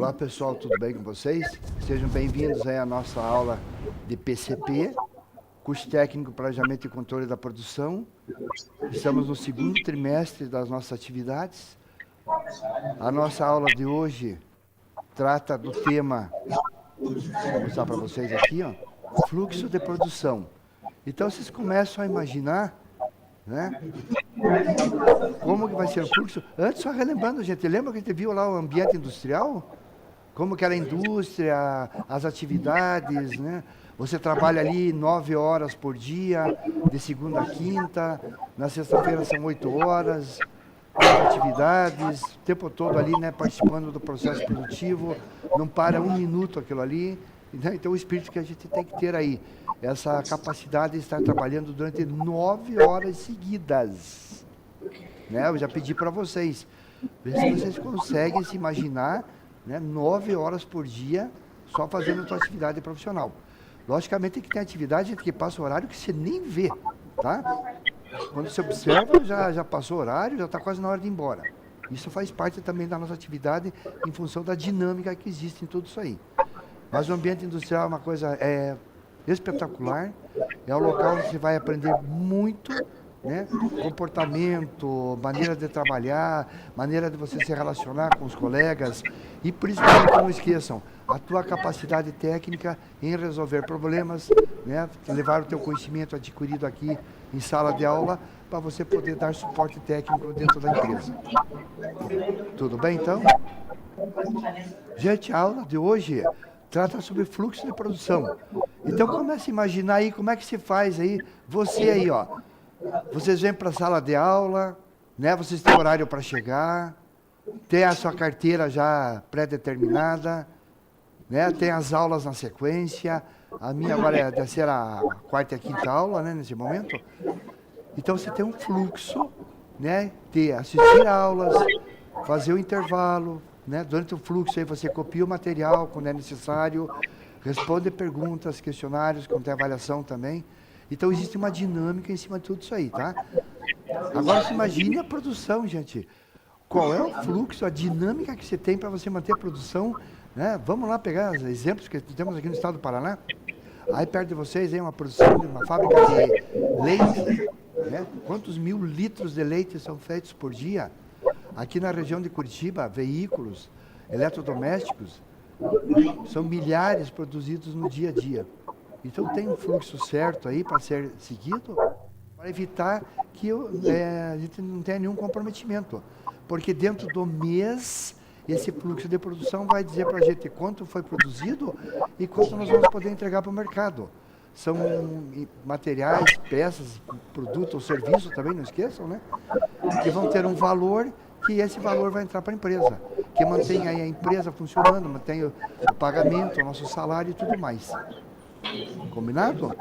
Olá pessoal, tudo bem com vocês? Sejam bem-vindos aí à nossa aula de PCP, curso técnico Planejamento e Controle da Produção. Estamos no segundo trimestre das nossas atividades. A nossa aula de hoje trata do tema, vou mostrar para vocês aqui, ó, fluxo de produção. Então vocês começam a imaginar, né? Como que vai ser o fluxo? Antes, só relembrando, gente, lembra que a gente viu lá o ambiente industrial? Como que era a indústria, as atividades, né? Você trabalha ali 9 horas por dia, de segunda a quinta, na sexta-feira são 8 horas, atividades, o tempo todo ali, né, participando do processo produtivo, não para um minuto aquilo ali. Então, o espírito que a gente tem que ter aí, essa capacidade de estar trabalhando durante 9 horas seguidas. Né? Eu já pedi para vocês, ver se vocês conseguem se imaginar, né, 9 horas por dia só fazendo a sua atividade profissional. Logicamente que tem atividade que passa o horário que você nem vê, tá? Quando você observa, já passou o horário, já está quase na hora de ir embora. Isso faz parte também da nossa atividade em função da dinâmica que existe em tudo isso aí. Mas o ambiente industrial é uma coisa espetacular, é um local onde você vai aprender muito, né? Comportamento, maneira de trabalhar, maneira de você se relacionar com os colegas e principalmente, não esqueçam, a tua capacidade técnica em resolver problemas, né? Levar o teu conhecimento adquirido aqui em sala de aula para você poder dar suporte técnico dentro da empresa. Tudo bem, então? Gente, a aula de hoje trata sobre fluxo de produção. Então comece a imaginar aí como é que se faz aí, você aí, ó. Vocês vêm para a sala de aula, né? Vocês têm horário para chegar, tem a sua carteira já pré-determinada, né? Tem as aulas na sequência. A minha agora deve ser a quarta e a quinta aula, né, nesse momento. Então você tem um fluxo, né, de assistir aulas, fazer o intervalo, né? Durante o fluxo aí você copia o material quando é necessário, responde perguntas, questionários, quando tem avaliação também. Então existe uma dinâmica em cima de tudo isso aí, tá? Agora se imagine a produção, gente. Qual é o fluxo, a dinâmica que você tem para você manter a produção, né? Vamos lá pegar os exemplos que temos aqui no estado do Paraná. Aí perto de vocês tem uma produção de uma fábrica de leite, né? Quantos mil litros de leite são feitos por dia? Aqui na região de Curitiba, veículos, eletrodomésticos, são milhares produzidos no dia a dia. Então tem um fluxo certo aí para ser seguido, para evitar que a gente não tenha nenhum comprometimento. Porque dentro do mês, esse fluxo de produção vai dizer para a gente quanto foi produzido e quanto nós vamos poder entregar para o mercado. São materiais, peças, produto ou serviço também, não esqueçam, né? Que vão ter um valor, que esse valor vai entrar para a empresa. Que mantém aí a empresa funcionando, mantém o pagamento, o nosso salário e tudo mais. Combinado?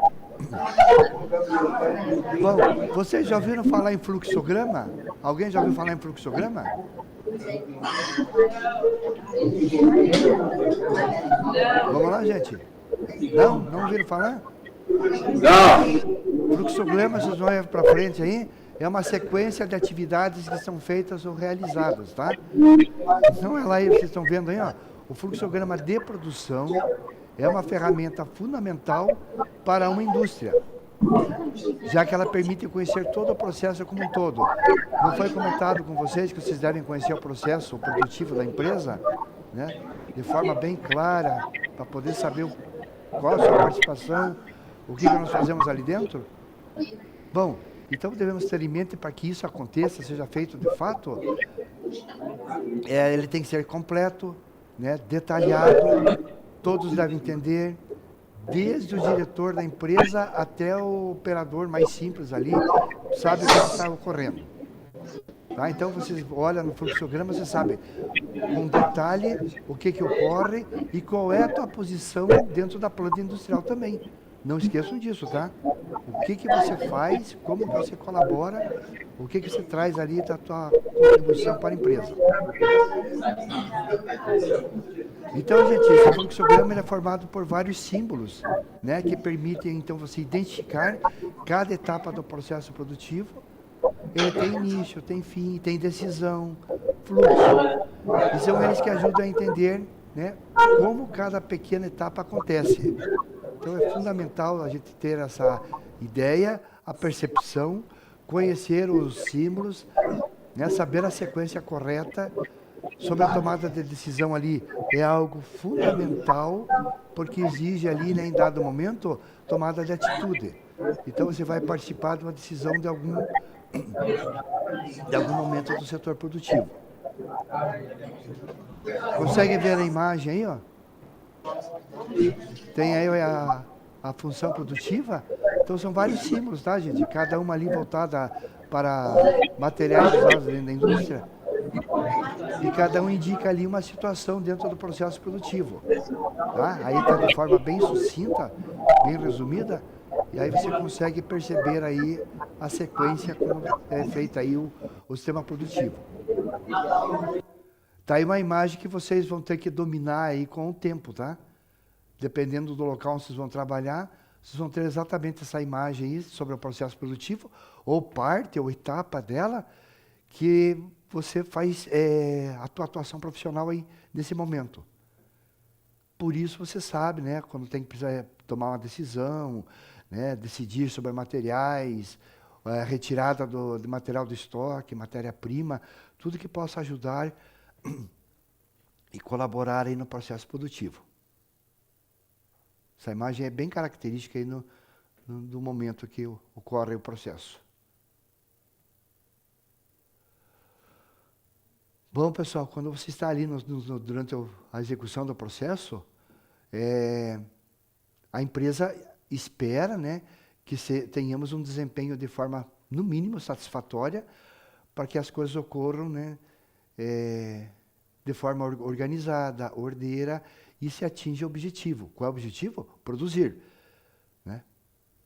Bom, vocês já ouviram falar em fluxograma? Alguém já ouviu falar em fluxograma? Vamos lá, gente. Não? Não ouviram falar? Não. Fluxograma, vocês vão para frente aí, é uma sequência de atividades que são feitas ou realizadas, tá? Então, ela aí, vocês estão vendo aí, ó, o fluxograma de produção é uma ferramenta fundamental para uma indústria, já que ela permite conhecer todo o processo como um todo. Não foi comentado com vocês que vocês devem conhecer o processo produtivo da empresa, né? De forma bem clara, para poder saber qual a sua participação, o que nós fazemos ali dentro? Bom, então devemos ter em mente para que isso aconteça, seja feito de fato, ele tem que ser completo, né? Detalhado, todos devem entender, desde o diretor da empresa até o operador mais simples ali, sabe o que está ocorrendo. Tá? Então, vocês olham no fluxograma, você sabe com detalhe o que ocorre e qual é a tua posição dentro da planta industrial também. Não esqueçam disso, tá? O que você faz, como que você colabora, o que você traz ali da tua contribuição para a empresa. Então, gente, esse fluxograma é formado por vários símbolos, né, que permitem, então, você identificar cada etapa do processo produtivo. Ele tem início, tem fim, tem decisão, fluxo. E são eles que ajudam a entender né, como cada pequena etapa acontece. Então é fundamental a gente ter essa ideia, a percepção, conhecer os símbolos, né, saber a sequência correta sobre a tomada de decisão ali. É algo fundamental, porque exige ali, né, em dado momento, tomada de atitude. Então você vai participar de uma decisão de algum momento do setor produtivo. Consegue ver a imagem aí, ó? Tem aí a função produtiva. Então são vários símbolos, tá, gente? Cada uma ali voltada para materiais usados dentro da indústria. E cada um indica ali uma situação dentro do processo produtivo. Tá? Aí está de forma bem sucinta, bem resumida, e aí você consegue perceber aí a sequência como é feita aí o sistema produtivo. Tá aí uma imagem que vocês vão ter que dominar aí com o tempo, tá? Dependendo do local onde vocês vão trabalhar, vocês vão ter exatamente essa imagem aí sobre o processo produtivo, ou parte, ou etapa dela, que você faz a tua atuação profissional aí nesse momento. Por isso você sabe, né, quando tem que precisar tomar uma decisão, né, decidir sobre materiais, retirada de material do estoque, matéria-prima, tudo que possa ajudar e colaborar aí no processo produtivo. Essa imagem é bem característica aí do momento que ocorre o processo. Bom, pessoal, quando você está ali durante a execução do processo, a empresa espera, né, que tenhamos um desempenho de forma, no mínimo, satisfatória, para que as coisas ocorram, né, de forma organizada, ordeira, e se atinja o objetivo. Qual é o objetivo? Produzir, né,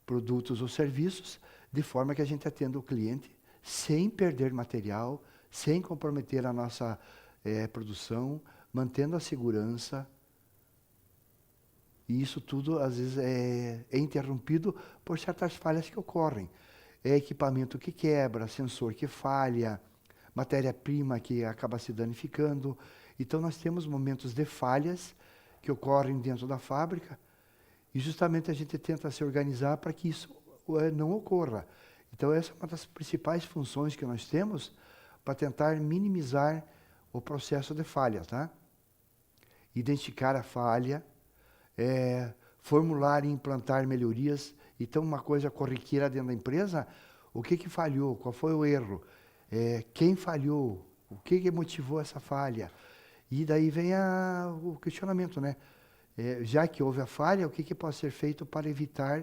produtos ou serviços, de forma que a gente atenda o cliente sem perder material, sem comprometer a nossa produção, mantendo a segurança. E isso tudo, às vezes, é interrompido por certas falhas que ocorrem. É equipamento que quebra, sensor que falha, matéria-prima que acaba se danificando. Então, nós temos momentos de falhas que ocorrem dentro da fábrica e justamente a gente tenta se organizar para que isso não ocorra. Então, essa é uma das principais funções que nós temos para tentar minimizar o processo de falha, tá? Identificar a falha, formular e implantar melhorias. Então, uma coisa corriqueira dentro da empresa, o que falhou, qual foi o erro, quem falhou, o que motivou essa falha. E daí vem o questionamento, né? Já que houve a falha, o que pode ser feito para evitar,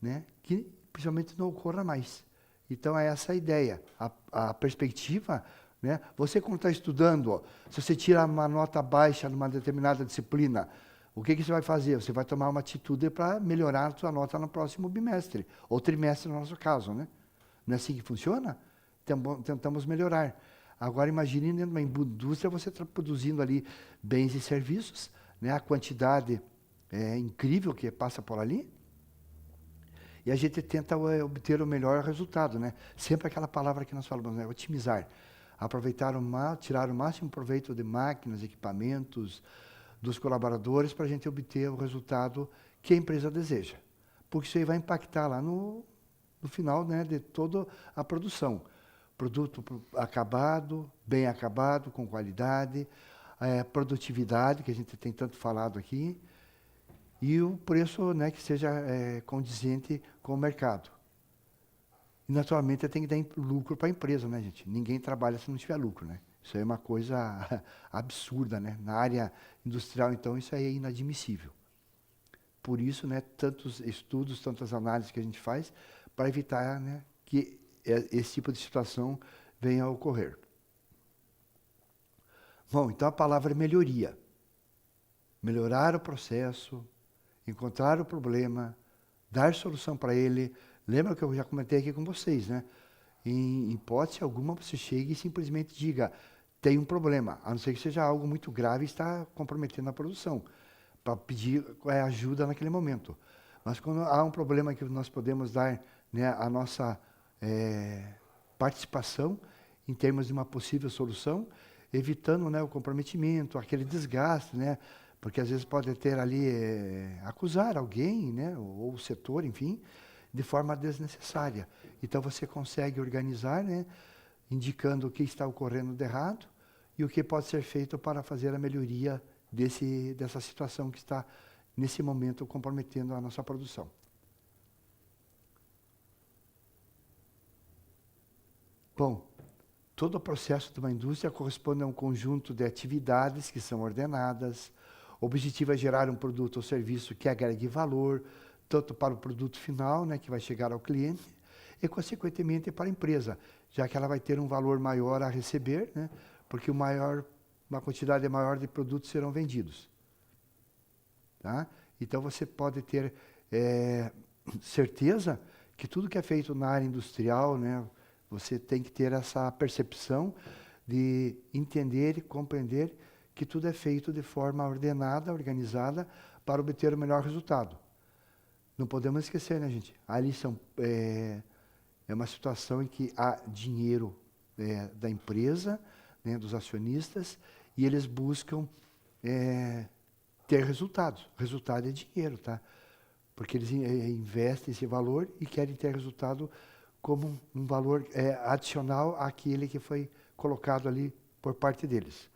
né, que principalmente não ocorra mais. Então, é essa a ideia. A perspectiva, né? Você, quando está estudando, ó, se você tira uma nota baixa numa determinada disciplina, o que você vai fazer? Você vai tomar uma atitude para melhorar a sua nota no próximo bimestre, ou trimestre no nosso caso, né? Não é assim que funciona? Tentamos melhorar. Agora, imagine dentro de uma indústria você está produzindo ali bens e serviços, né? A quantidade incrível que passa por ali, e a gente tenta obter o melhor resultado, né? Sempre aquela palavra que nós falamos, né? Otimizar. Aproveitar tirar o máximo proveito de máquinas, equipamentos, dos colaboradores, para a gente obter o resultado que a empresa deseja. Porque isso aí vai impactar lá no final, né, de toda a produção. Produto acabado, bem acabado, com qualidade, produtividade, que a gente tem tanto falado aqui, e o preço, né, que seja condizente com o mercado. E, naturalmente, tem que dar lucro para a empresa, né, gente? Ninguém trabalha se não tiver lucro, né? Isso aí é uma coisa absurda, né? Na área industrial, então, isso aí é inadmissível. Por isso, né, tantos estudos, tantas análises que a gente faz para evitar, né, que esse tipo de situação venha a ocorrer. Bom, então a palavra é melhoria. Melhorar o processo, encontrar o problema, dar solução para ele. Lembra que eu já comentei aqui com vocês, né? Em hipótese alguma, você chega e simplesmente diga, tem um problema, a não ser que seja algo muito grave e está comprometendo a produção, para pedir ajuda naquele momento. Mas quando há um problema que nós podemos dar, né, a nossa participação em termos de uma possível solução, evitando, né, o comprometimento, aquele desgaste, né, Porque às vezes pode ter ali, acusar alguém, né, ou o setor, enfim, de forma desnecessária. Então você consegue organizar, né, indicando o que está ocorrendo de errado e o que pode ser feito para fazer a melhoria dessa situação que está, nesse momento, comprometendo a nossa produção. Bom, todo o processo de uma indústria corresponde a um conjunto de atividades que são ordenadas. O objetivo é gerar um produto ou serviço que agregue valor, tanto para o produto final, né, que vai chegar ao cliente, e, consequentemente, para a empresa, já que ela vai ter um valor maior a receber, né, porque uma quantidade maior de produtos serão vendidos. Tá? Então, você pode ter certeza que tudo que é feito na área industrial, né, você tem que ter essa percepção de entender e compreender que tudo é feito de forma ordenada, organizada, para obter o melhor resultado. Não podemos esquecer, né, gente? Ali é uma situação em que há dinheiro da empresa, né, dos acionistas, e eles buscam ter resultados. Resultado é dinheiro, tá? Porque eles investem esse valor e querem ter resultado como um valor adicional àquele que foi colocado ali por parte deles.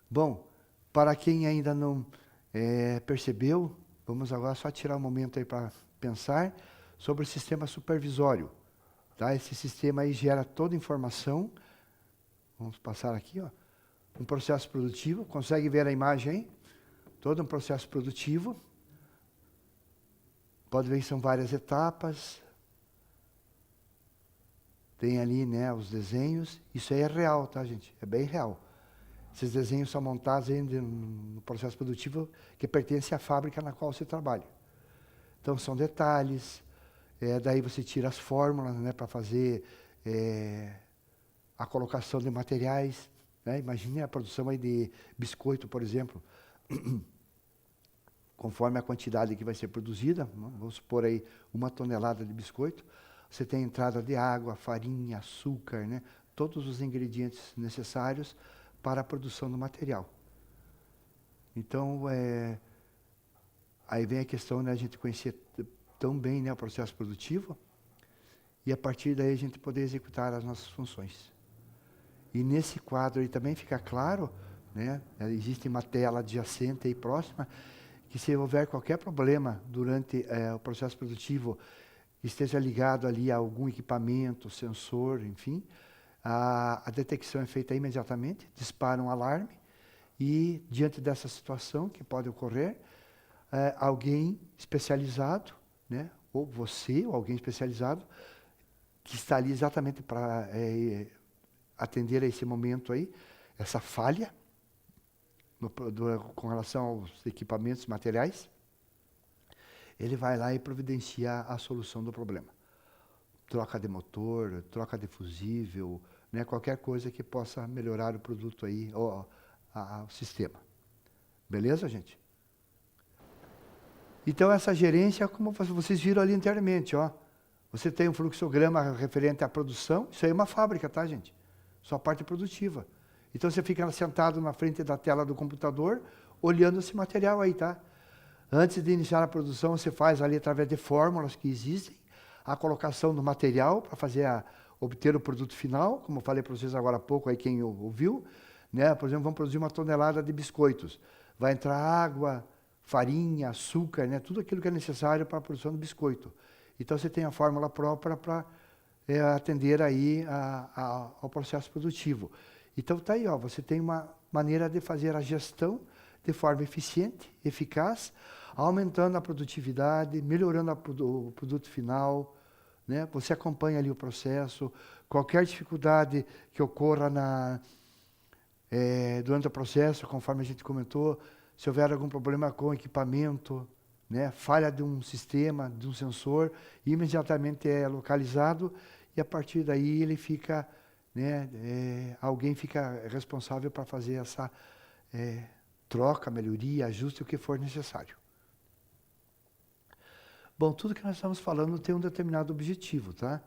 Bom, para quem ainda não percebeu, vamos agora só tirar um momento aí para pensar sobre o sistema supervisório. Tá? Esse sistema aí gera toda a informação. Vamos passar aqui, ó. Um processo produtivo. Consegue ver a imagem aí? Todo um processo produtivo. Pode ver que são várias etapas. Tem ali, né, os desenhos. Isso aí é real, tá, gente? É bem real. Esses desenhos são montados ainda no processo produtivo que pertence à fábrica na qual você trabalha. Então, são detalhes. Daí você tira as fórmulas, né, para fazer a colocação de materiais. Né? Imagine a produção aí de biscoito, por exemplo. Conforme a quantidade que vai ser produzida, vamos supor aí 1 tonelada de biscoito, você tem a entrada de água, farinha, açúcar, né? Todos os ingredientes necessários para a produção do material. Então, aí vem a questão, né, a gente conhecer tão bem, né, o processo produtivo, e a partir daí a gente poder executar as nossas funções. E nesse quadro aí também fica claro, né, existe uma tela adjacente aí próxima, que se houver qualquer problema durante o processo produtivo, esteja ligado ali a algum equipamento, sensor, enfim, a detecção é feita imediatamente, dispara um alarme, e diante dessa situação que pode ocorrer, alguém especializado, né, ou você, ou alguém especializado, que está ali exatamente para atender a esse momento aí, essa falha, com relação aos equipamentos materiais, ele vai lá e providencia a solução do problema. Troca de motor, troca de fusível, né, qualquer coisa que possa melhorar o produto aí, ou o sistema. Beleza, gente? Então, essa gerência, como vocês viram ali anteriormente, ó, você tem um fluxograma referente à produção, isso aí é uma fábrica, tá, gente? Só a parte produtiva. Então, você fica sentado na frente da tela do computador, olhando esse material aí, tá? Antes de iniciar a produção, você faz ali, através de fórmulas que existem, a colocação do material para obter o produto final, como eu falei para vocês agora há pouco, aí quem ouviu, né? Por exemplo, vamos produzir 1 tonelada de biscoitos. Vai entrar água, farinha, açúcar, né? Tudo aquilo que é necessário para a produção do biscoito. Então, você tem a fórmula própria para atender aí ao processo produtivo. Então, está aí, ó, você tem uma maneira de fazer a gestão de forma eficiente, eficaz, aumentando a produtividade, melhorando o produto final, né? Você acompanha ali o processo, qualquer dificuldade que ocorra durante o processo, conforme a gente comentou, se houver algum problema com o equipamento, né? Falha de um sistema, de um sensor, imediatamente é localizado e a partir daí ele fica, né, alguém fica responsável para fazer essa troca, melhoria, ajuste, o que for necessário. Bom, tudo que nós estamos falando tem um determinado objetivo, tá?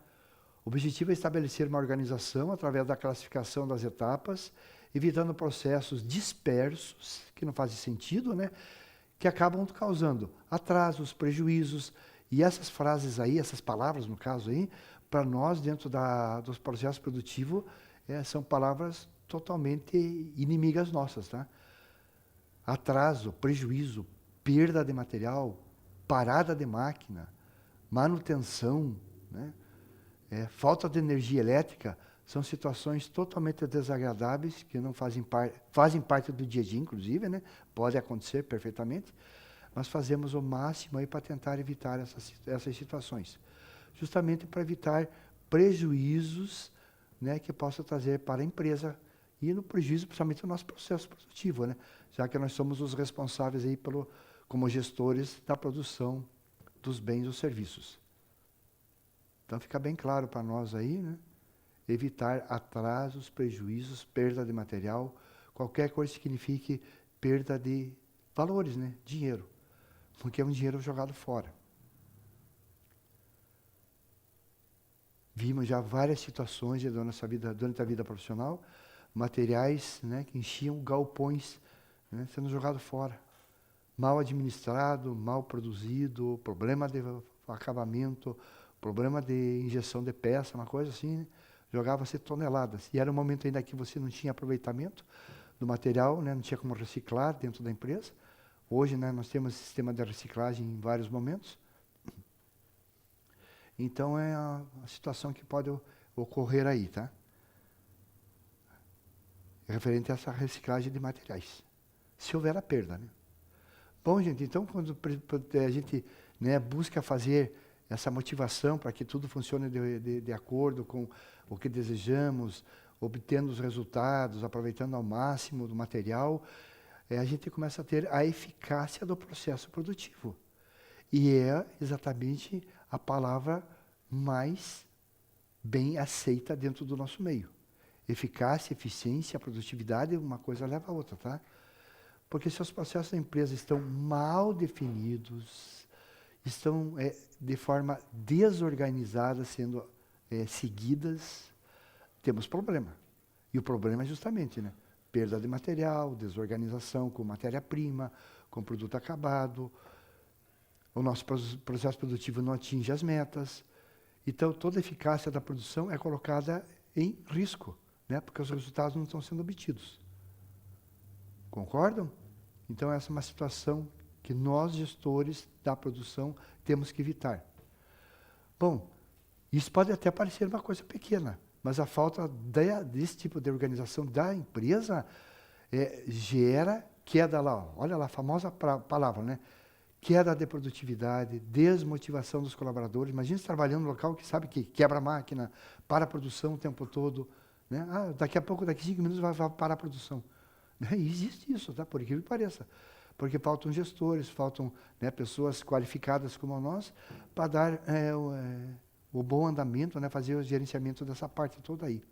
O objetivo é estabelecer uma organização através da classificação das etapas evitando processos dispersos, que não fazem sentido, né? Que acabam causando atrasos, prejuízos. E essas frases aí, essas palavras, no caso aí, para nós, dentro dos processos produtivos, são palavras totalmente inimigas nossas, tá? Atraso, prejuízo, perda de material, parada de máquina, manutenção, né? Falta de energia elétrica, são situações totalmente desagradáveis, que não fazem parte do dia a dia, inclusive, né? Pode acontecer perfeitamente, mas fazemos o máximo aí para tentar evitar essas situações. Justamente para evitar prejuízos, né, que possa trazer para a empresa e no prejuízo, principalmente no nosso processo produtivo, né? Já que nós somos os responsáveis aí como gestores da produção dos bens ou serviços. Então fica bem claro para nós aí, né? Evitar atrasos, prejuízos, perda de material, qualquer coisa que signifique perda de valores, né? Dinheiro, porque é um dinheiro jogado fora. Vimos já várias situações durante a vida profissional, materiais, né, que enchiam galpões, né, sendo jogados fora. Mal administrado, mal produzido, problema de acabamento, problema de injeção de peça, uma coisa assim, né? Jogava-se toneladas. E era um momento ainda que você não tinha aproveitamento do material, né? Não tinha como reciclar dentro da empresa. Hoje, né, nós temos sistema de reciclagem em vários momentos. Então é a situação que pode ocorrer aí, tá? Referente a essa reciclagem de materiais. Se houver a perda, né? Bom, gente, então quando a gente, né, busca fazer essa motivação para que tudo funcione de acordo com o que desejamos, obtendo os resultados, aproveitando ao máximo do material, a gente começa a ter a eficácia do processo produtivo. E é exatamente a palavra mais bem aceita dentro do nosso meio. Eficácia, eficiência, produtividade, uma coisa leva a outra, tá? Porque se os processos da empresa estão mal definidos, estão de forma desorganizada sendo seguidas, temos problema. E o problema é justamente, né, perda de material, desorganização com matéria-prima, com produto acabado, o nosso processo produtivo não atinge as metas. Então, toda a eficácia da produção é colocada em risco, né, porque os resultados não estão sendo obtidos. Concordam? Então, essa é uma situação que nós, gestores da produção, temos que evitar. Bom, isso pode até parecer uma coisa pequena, mas a falta desse tipo de organização da empresa gera queda lá. Olha lá, a famosa palavra, né? Queda de produtividade, desmotivação dos colaboradores. Imagina você trabalhando no local que sabe que quebra a máquina, para a produção o tempo todo, né? Daqui a pouco, daqui a 5 minutos, vai parar a produção. E existe isso, tá? Por incrível que pareça. Porque faltam gestores, faltam, né, pessoas qualificadas como nós para dar o bom andamento, né, fazer o gerenciamento dessa parte toda aí.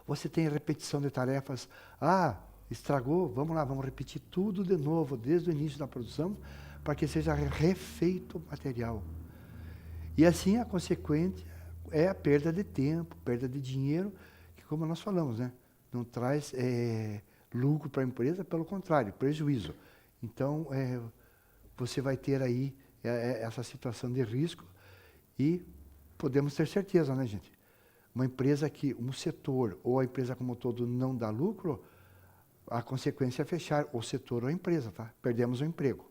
Você tem repetição de tarefas. Estragou, vamos lá, vamos repetir tudo de novo, desde o início da produção, para que seja refeito o material. E assim a consequência é a perda de tempo, perda de dinheiro, que como nós falamos, né, não traz lucro para a empresa, pelo contrário, prejuízo. Então, você vai ter aí essa situação de risco e podemos ter certeza, né, gente? Uma empresa que, um setor ou a empresa como um todo não dá lucro, a consequência é fechar o setor ou a empresa, tá? Perdemos o emprego.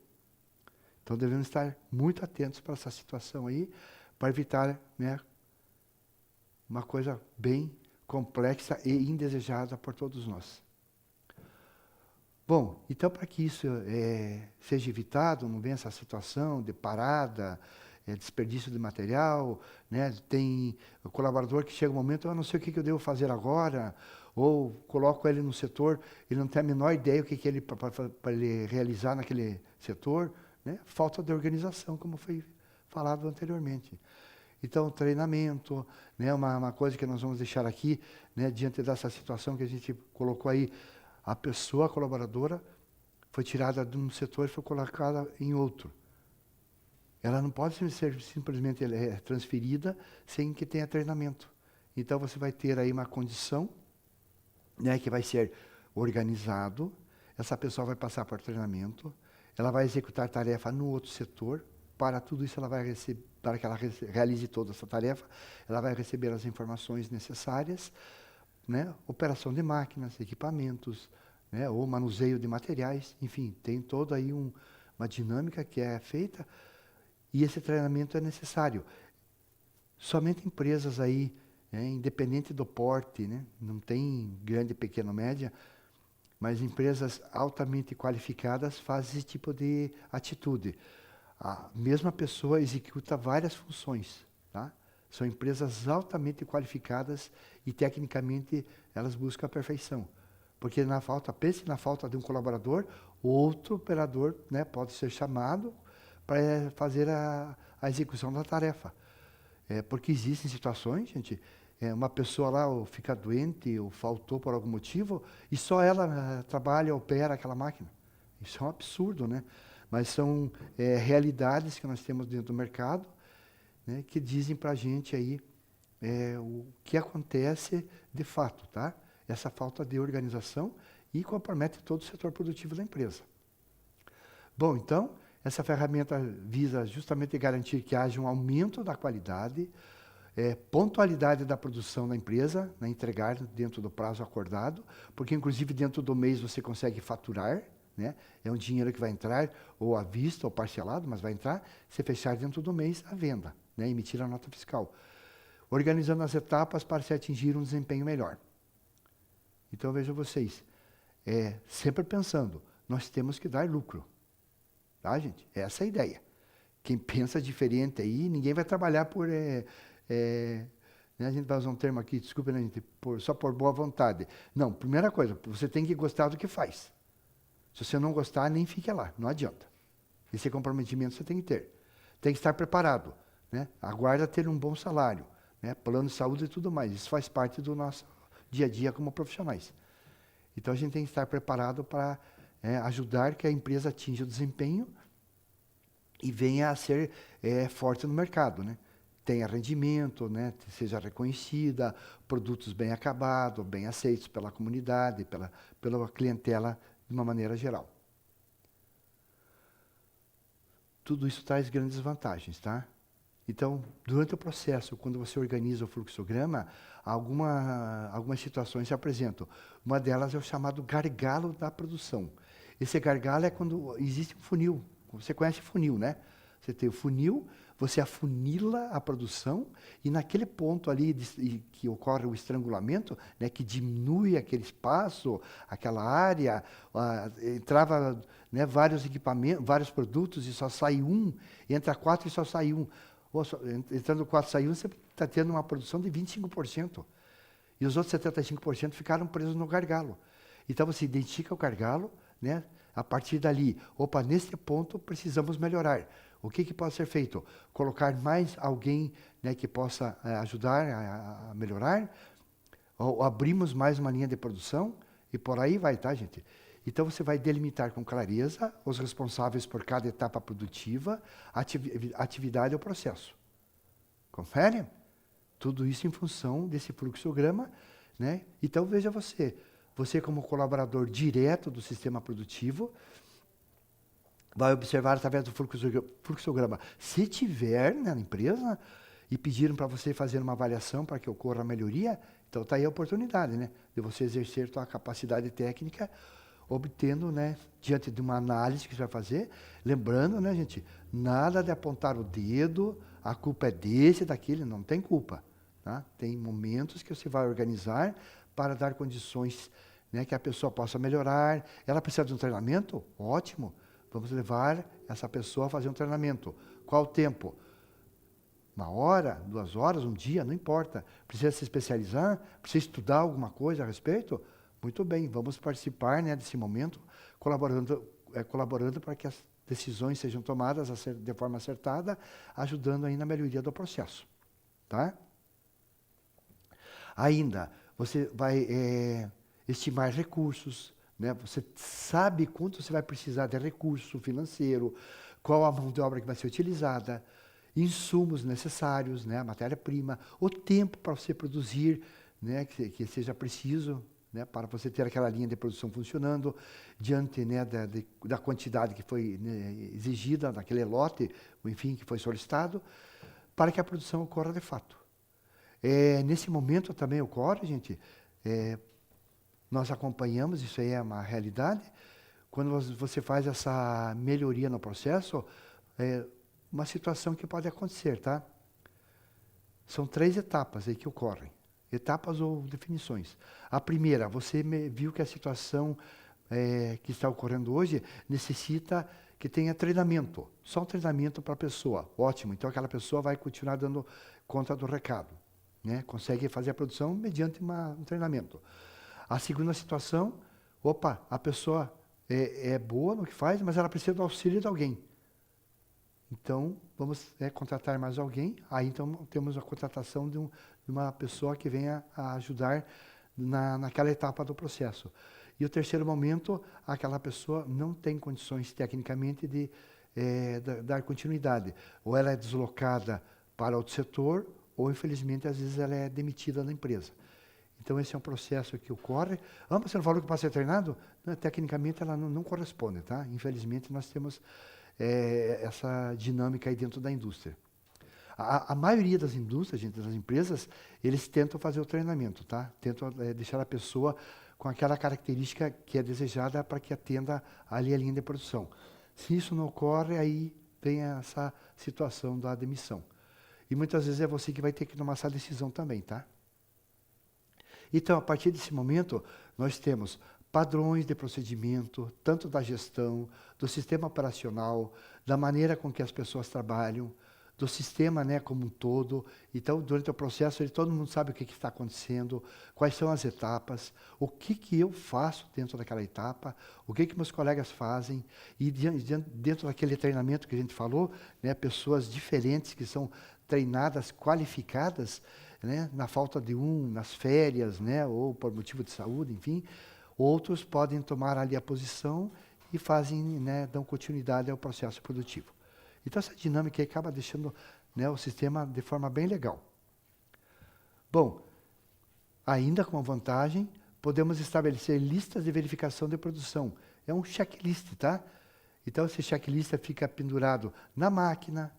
Então, devemos estar muito atentos para essa situação aí, para evitar, né, uma coisa bem complexa e indesejada por todos nós. Bom, então para que isso seja evitado, não venha essa situação de parada, desperdício de material, né? Tem o colaborador que chega um momento, eu não sei o que eu devo fazer agora, ou coloco ele no setor, ele não tem a menor ideia o que ele para ele realizar naquele setor, né? Falta de organização, como foi falado anteriormente. Então, treinamento, né, uma coisa que nós vamos deixar aqui, né, diante dessa situação que a gente colocou aí, a pessoa colaboradora foi tirada de um setor e foi colocada em outro. Ela não pode ser simplesmente transferida sem que tenha treinamento. Então, você vai ter aí uma condição né, que vai ser organizado. Essa pessoa vai passar por treinamento, ela vai executar tarefa no outro setor. Para tudo isso, ela vai receber, para que ela realize toda essa tarefa, ela vai receber as informações necessárias, né, operação de máquinas, equipamentos, né, ou manuseio de materiais, enfim, tem toda aí uma dinâmica que é feita, e esse treinamento é necessário. Somente empresas aí, né, independente do porte, né, não tem grande, pequeno, média, mas empresas altamente qualificadas fazem esse tipo de atitude. A mesma pessoa executa várias funções, tá? São empresas altamente qualificadas e tecnicamente elas buscam a perfeição. Porque pense na falta de um colaborador, outro operador, né, pode ser chamado para fazer a execução da tarefa. Porque existem situações, gente, uma pessoa lá ou fica doente ou faltou por algum motivo e só ela trabalha, opera aquela máquina. Isso é um absurdo, né? Mas são realidades que nós temos dentro do mercado, né, que dizem para a gente aí o que acontece de fato, tá? Essa falta de organização e compromete todo o setor produtivo da empresa. Bom, então, essa ferramenta visa justamente garantir que haja um aumento da qualidade, pontualidade da produção da empresa, né, entregar dentro do prazo acordado, porque inclusive dentro do mês você consegue faturar, né? É um dinheiro que vai entrar, ou à vista, ou parcelado, mas vai entrar, se fechar dentro do mês a venda, né? Emitir a nota fiscal. Organizando as etapas para se atingir um desempenho melhor. Então vejam vocês, sempre pensando, nós temos que dar lucro. Tá, gente? Essa é a ideia. Quem pensa diferente aí, ninguém vai trabalhar por... né, a gente vai usar um termo aqui, desculpa, né, gente, só por boa vontade. Não, primeira coisa, você tem que gostar do que faz. Se você não gostar, nem fique lá, não adianta. Esse comprometimento você tem que ter. Tem que estar preparado, né? Aguarda ter um bom salário, né? Plano de saúde e tudo mais. Isso faz parte do nosso dia a dia como profissionais. Então a gente tem que estar preparado para ajudar que a empresa atinja o desempenho e venha a ser forte no mercado, né? Tenha rendimento, né? Seja reconhecida, produtos bem acabados, bem aceitos pela comunidade, pela clientela de uma maneira geral. Tudo isso traz grandes vantagens, tá? Então, durante o processo, quando você organiza o fluxograma, algumas situações se apresentam. Uma delas é o chamado gargalo da produção. Esse gargalo é quando existe um funil. Você conhece funil, né? Você tem o funil, você afunila a produção e naquele ponto ali que ocorre o estrangulamento, né, que diminui aquele espaço, aquela área, entrava, né, vários equipamentos, vários produtos e só sai um, entra 4 e só sai um. Entrando 4 sai um, você está tendo uma produção de 25%. E os outros 75% ficaram presos no gargalo. Então você identifica o gargalo, né? A partir dali, opa, nesse ponto precisamos melhorar. O que pode ser feito? Colocar mais alguém, né, que possa ajudar a melhorar, ou abrimos mais uma linha de produção, e por aí vai, tá, gente? Então você vai delimitar com clareza os responsáveis por cada etapa produtiva, atividade ou processo. Confere? Tudo isso em função desse fluxograma, né? Então veja você como colaborador direto do sistema produtivo, vai observar através do fluxograma. Se tiver, né, na empresa e pediram para você fazer uma avaliação para que ocorra a melhoria, então está aí a oportunidade, né, de você exercer sua capacidade técnica, obtendo, né, diante de uma análise que você vai fazer, lembrando, né, gente, nada de apontar o dedo, a culpa é desse, daquele, não tem culpa. Tá? Tem momentos que você vai organizar para dar condições, né, que a pessoa possa melhorar. Ela precisa de um treinamento? Ótimo. Vamos levar essa pessoa a fazer um treinamento. Qual o tempo? 1 hora, 2 horas, um dia, não importa. Precisa se especializar? Precisa estudar alguma coisa a respeito? Muito bem, vamos participar, né, desse momento, colaborando para que as decisões sejam tomadas de forma acertada, ajudando aí na melhoria do processo. Tá? Ainda, você vai estimar recursos, né? Você sabe quanto você vai precisar de recurso financeiro, qual a mão de obra que vai ser utilizada, insumos necessários, né? A matéria-prima, o tempo para você produzir, né? Que seja preciso, né, para você ter aquela linha de produção funcionando diante, né, da quantidade que foi, né, exigida naquele lote, enfim, que foi solicitado, para que a produção ocorra de fato. Nesse momento também ocorre, gente, nós acompanhamos, isso aí é uma realidade, quando você faz essa melhoria no processo, uma situação que pode acontecer, tá? São 3 etapas aí que ocorrem. Etapas ou definições. A primeira, você viu que a situação que está ocorrendo hoje necessita que tenha treinamento. Só um treinamento para a pessoa. Ótimo. Então, aquela pessoa vai continuar dando conta do recado, né? Consegue fazer a produção mediante um treinamento. A segunda situação, a pessoa é boa no que faz, mas ela precisa do auxílio de alguém. Então, vamos contratar mais alguém. Aí, então, temos a contratação de uma pessoa que venha a ajudar naquela etapa do processo. E o terceiro momento, aquela pessoa não tem condições, tecnicamente, de dar continuidade. Ou ela é deslocada para outro setor, ou, infelizmente, às vezes ela é demitida da empresa. Então, esse é um processo que ocorre. Você não falou que para ser treinado? Não, tecnicamente, ela não corresponde, tá? Infelizmente, nós temos essa dinâmica aí dentro da indústria. A maioria das indústrias, gente, das empresas, eles tentam fazer o treinamento, tá? Tentam deixar a pessoa com aquela característica que é desejada para que atenda ali a linha de produção. Se isso não ocorre, aí vem essa situação da demissão. E muitas vezes é você que vai ter que tomar essa decisão também, tá? Então, a partir desse momento, nós temos padrões de procedimento, tanto da gestão, do sistema operacional, da maneira com que as pessoas trabalham, do sistema, né, como um todo. Então, durante o processo, todo mundo sabe o que está acontecendo, quais são as etapas, o que eu faço dentro daquela etapa, o que meus colegas fazem, e dentro daquele treinamento que a gente falou, né, pessoas diferentes que são treinadas, qualificadas, né, na falta de nas férias, né, ou por motivo de saúde, enfim, outros podem tomar ali a posição e fazem, né, dão continuidade ao processo produtivo. Então, essa dinâmica aí acaba deixando, né, o sistema de forma bem legal. Bom, ainda com a vantagem, podemos estabelecer listas de verificação de produção. É um checklist, tá? Então, esse checklist fica pendurado na máquina,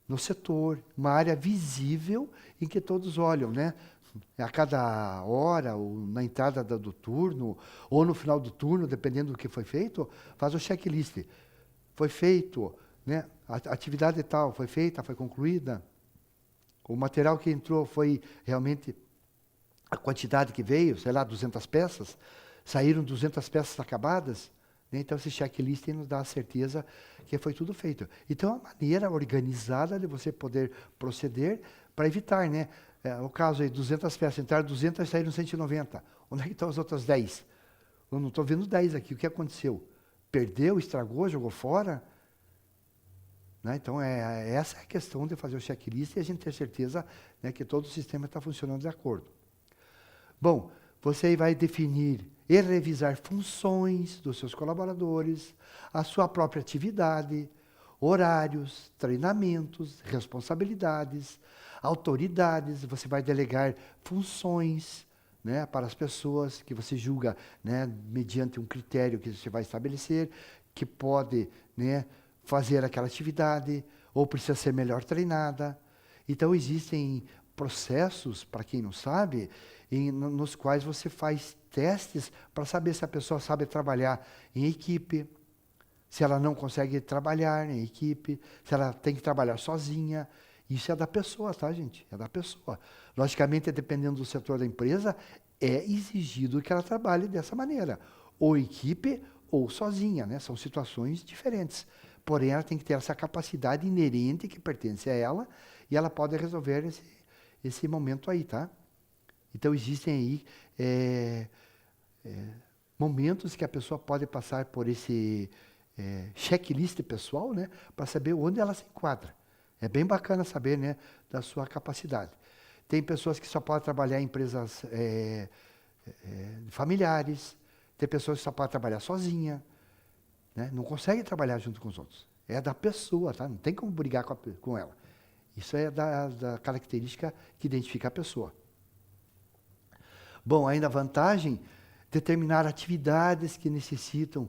no setor, uma área visível em que todos olham, né? A cada hora, ou na entrada do turno, ou no final do turno, dependendo do que foi feito, faz o checklist. Foi feito, né? A atividade tal foi feita, foi concluída. O material que entrou foi realmente a quantidade que veio, sei lá, 200 peças. Saíram 200 peças acabadas. Né? Então, esse checklist nos dá a certeza que foi tudo feito. Então, é uma maneira organizada de você poder proceder para evitar, né? O caso aí, 200 peças, entraram 200 e saíram 190. Onde é que estão as outras 10? Eu não estou vendo 10 aqui. O que aconteceu? Perdeu, estragou, jogou fora? Né? Então, essa é a questão de fazer o checklist e a gente ter certeza, né, que todo o sistema está funcionando de acordo. Bom, você vai definir e revisar funções dos seus colaboradores, a sua própria atividade, horários, treinamentos, responsabilidades, autoridades. Você vai delegar funções, né, para as pessoas que você julga, né, mediante um critério que você vai estabelecer, que pode, né, fazer aquela atividade, ou precisa ser melhor treinada. Então, existem processos, para quem não sabe, nos quais você faz testes para saber se a pessoa sabe trabalhar em equipe, se ela não consegue trabalhar em equipe, se ela tem que trabalhar sozinha. Isso é da pessoa, tá, gente? É da pessoa. Logicamente, dependendo do setor da empresa, é exigido que ela trabalhe dessa maneira. Ou equipe, ou sozinha, né? São situações diferentes. Porém, ela tem que ter essa capacidade inerente que pertence a ela, e ela pode resolver esse momento aí, tá? Então, existem aí momentos que a pessoa pode passar por esse checklist pessoal, né, para saber onde ela se enquadra. É bem bacana saber, né, da sua capacidade. Tem pessoas que só podem trabalhar em empresas familiares, tem pessoas que só podem trabalhar sozinha, né, não consegue trabalhar junto com os outros. É da pessoa, tá? Não tem como brigar com ela. Isso é da característica que identifica a pessoa. Bom, ainda a vantagem Determinar atividades que necessitam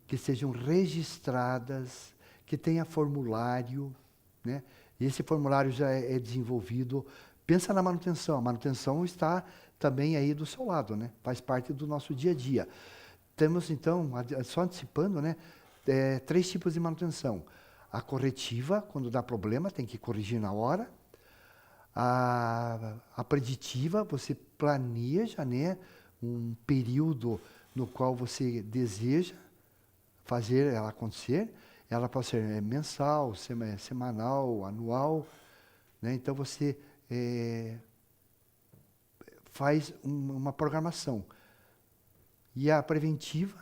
que sejam registradas, que tenha formulário, né? Esse formulário já é desenvolvido. Pensa na manutenção. A manutenção está também aí do seu lado, né? Faz parte do nosso dia a dia. Temos, então, só antecipando, né? 3 tipos de manutenção. A corretiva, quando dá problema, tem que corrigir na hora. A preditiva, você planeja, né, um período no qual você deseja fazer ela acontecer. Ela pode ser mensal, semanal, anual, né? Então você faz uma programação. E a preventiva,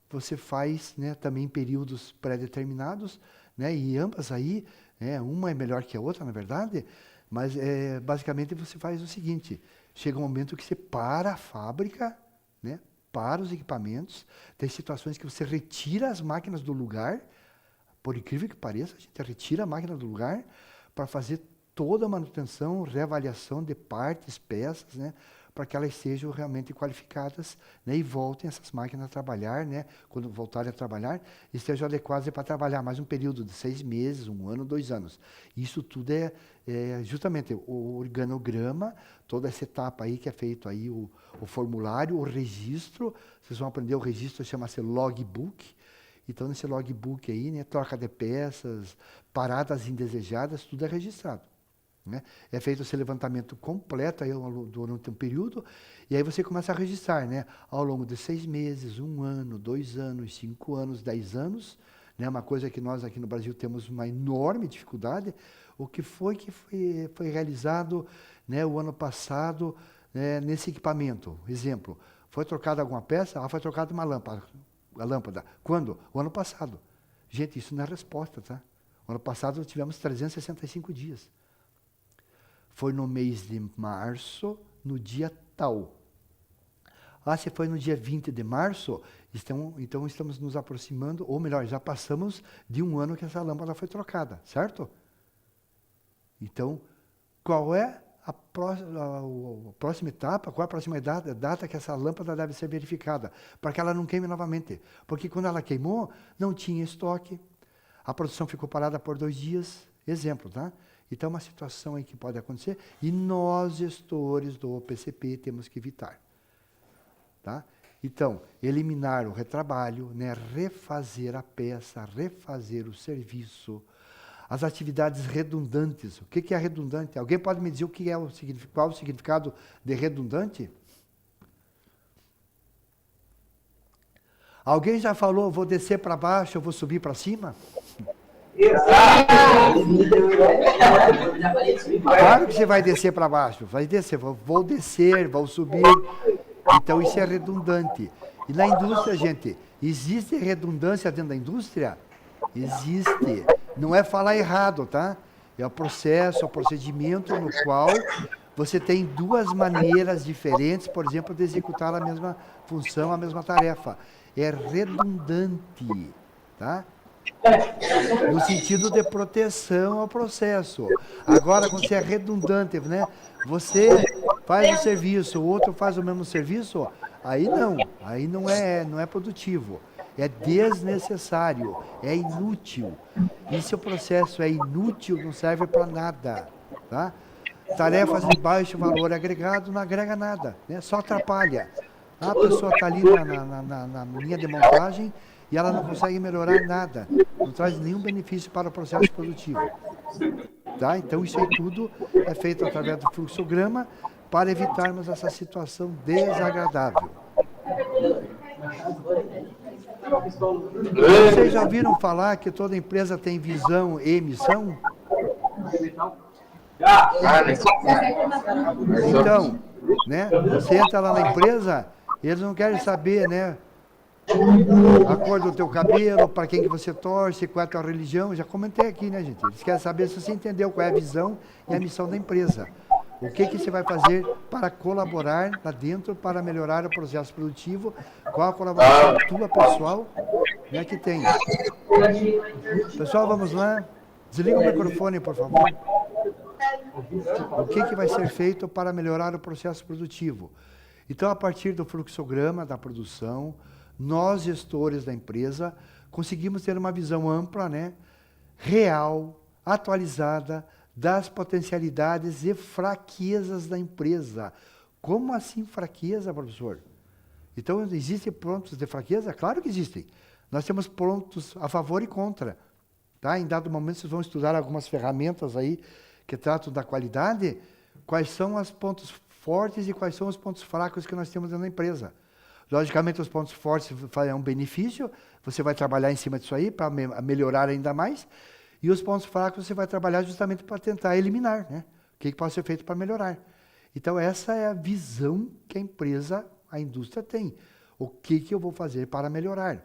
você faz, né, também em períodos pré-determinados, né? E ambas aí, uma é melhor que a outra, na verdade, mas basicamente você faz o seguinte: chega um momento que você para a fábrica, né? Para os equipamentos, tem situações que você retira as máquinas do lugar, por incrível que pareça, a gente retira a máquina do lugar para fazer toda a manutenção, reavaliação de partes, peças, né? Para que elas sejam realmente qualificadas, né? E voltem essas máquinas a trabalhar, né? Quando voltarem a trabalhar, estejam adequadas para trabalhar mais um período de 6 meses, 1 ano, 2 anos. Isso tudo é justamente o organograma, toda essa etapa aí que é feito aí, o formulário, o registro. Vocês vão aprender o registro, chama-se logbook. Então, nesse logbook aí, né, troca de peças, paradas indesejadas, tudo é registrado, né? É feito esse levantamento completo aí durante um período, e aí você começa a registrar, né, ao longo de 6 meses, 1 ano, 2 anos, 5 anos, 10 anos, né, uma coisa que nós aqui no Brasil temos uma enorme dificuldade. O que foi realizado, né, o ano passado, né, nesse equipamento? Exemplo, foi trocada alguma peça? Foi trocada uma lâmpada. A lâmpada. Quando? O ano passado. Gente, isso não é resposta, tá? O ano passado tivemos 365 dias. Foi no mês de março, no dia tal. Se foi no dia 20 de março, então estamos nos aproximando, ou melhor, já passamos de 1 ano que essa lâmpada foi trocada, certo? Então, qual é a próxima etapa, qual é a próxima data que essa lâmpada deve ser verificada, para que ela não queime novamente? Porque quando ela queimou, não tinha estoque, a produção ficou parada por 2 dias, exemplo, tá? Então, é uma situação aí que pode acontecer, e nós, gestores do PCP, temos que evitar, tá? Então, eliminar o retrabalho, né? Refazer a peça, refazer o serviço, as atividades redundantes. O que é redundante? Alguém pode me dizer qual é o significado de redundante? Alguém já falou, vou descer para baixo, eu vou subir para cima? Claro que você vai descer para baixo, vai descer, vou descer, vou subir. Então isso é redundante. E na indústria, gente, existe redundância dentro da indústria? Existe. Não é falar errado, tá? É o processo, é o procedimento no qual você tem 2 maneiras diferentes, por exemplo, de executar a mesma função, a mesma tarefa. É redundante, tá? No sentido de proteção ao processo. Agora, quando você é redundante, né? Você faz o serviço, o outro faz o mesmo serviço, aí não é produtivo. É desnecessário, é inútil. E se o processo é inútil, não serve para nada, tá? Tarefas de baixo valor agregado não agrega nada, né? Só atrapalha. A pessoa está ali na linha de montagem e ela não consegue melhorar nada. Não traz nenhum benefício para o processo produtivo. Tá? Então, isso aí tudo é feito através do fluxograma para evitarmos essa situação desagradável. Vocês já ouviram falar que toda empresa tem visão e missão? Então, né, você entra lá na empresa, eles não querem saber, né, a cor do teu cabelo, para quem que você torce, qual é a tua religião. Já comentei aqui, né, gente? Eles querem saber se você entendeu qual é a visão e a missão da empresa. O que você vai fazer para colaborar lá dentro, para melhorar o processo produtivo, qual a colaboração tua, pessoal, né, que tem. Pessoal, vamos lá. Desliga o microfone, por favor. O que vai ser feito para melhorar o processo produtivo? Então, a partir do fluxograma da produção, nós, gestores da empresa, conseguimos ter uma visão ampla, né, real, atualizada, das potencialidades e fraquezas da empresa. Como assim fraqueza, professor? Então, existem pontos de fraqueza? Claro que existem. Nós temos pontos a favor e contra. Tá? Em dado momento, vocês vão estudar algumas ferramentas aí que tratam da qualidade, quais são os pontos fortes e quais são os pontos fracos que nós temos dentro da empresa. Logicamente, os pontos fortes é um benefício, você vai trabalhar em cima disso aí para melhorar ainda mais, e os pontos fracos você vai trabalhar justamente para tentar eliminar, né? O que pode ser feito para melhorar. Então, essa é a visão que a empresa, a indústria tem. O que eu vou fazer para melhorar?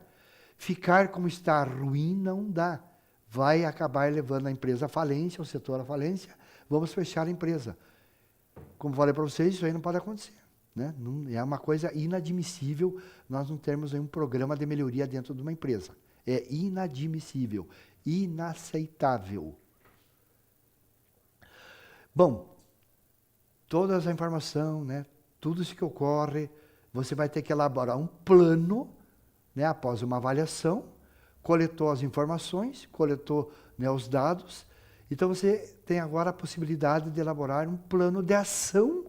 Ficar como está ruim não dá. Vai acabar levando a empresa à falência, o setor à falência, vamos fechar a empresa. Como falei para vocês, isso aí não pode acontecer. Né? Não, é uma coisa inadmissível nós não termos um programa de melhoria dentro de uma empresa. É inadmissível, inaceitável. Bom, toda essa informação, né, tudo isso que ocorre, você vai ter que elaborar um plano, né, após uma avaliação, coletou as informações, coletou, né, os dados, então você tem agora a possibilidade de elaborar um plano de ação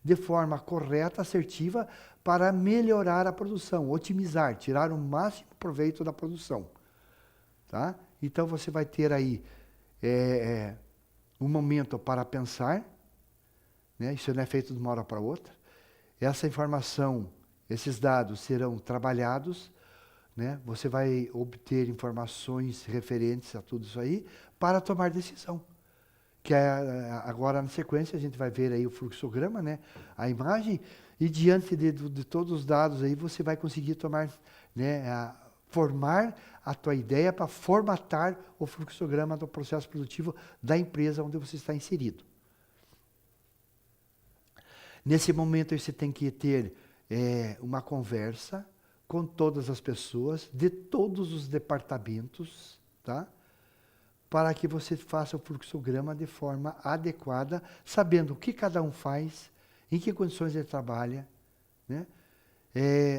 de forma correta, assertiva, para melhorar a produção, otimizar, tirar o máximo proveito da produção. Tá? Então você vai ter aí um momento para pensar, né? Isso não é feito de uma hora para outra. Essa informação, esses dados serão trabalhados, né? Você vai obter informações referentes a tudo isso aí para tomar decisão. Que agora, na sequência, a gente vai ver aí o fluxograma, né? A imagem, e diante de todos os dados aí, você vai conseguir tomar, né, formar a tua ideia para formatar o fluxograma do processo produtivo da empresa onde você está inserido. Nesse momento, você tem que ter uma conversa com todas as pessoas, de todos os departamentos, tá? Para que você faça o fluxograma de forma adequada, sabendo o que cada um faz, em que condições ele trabalha, né?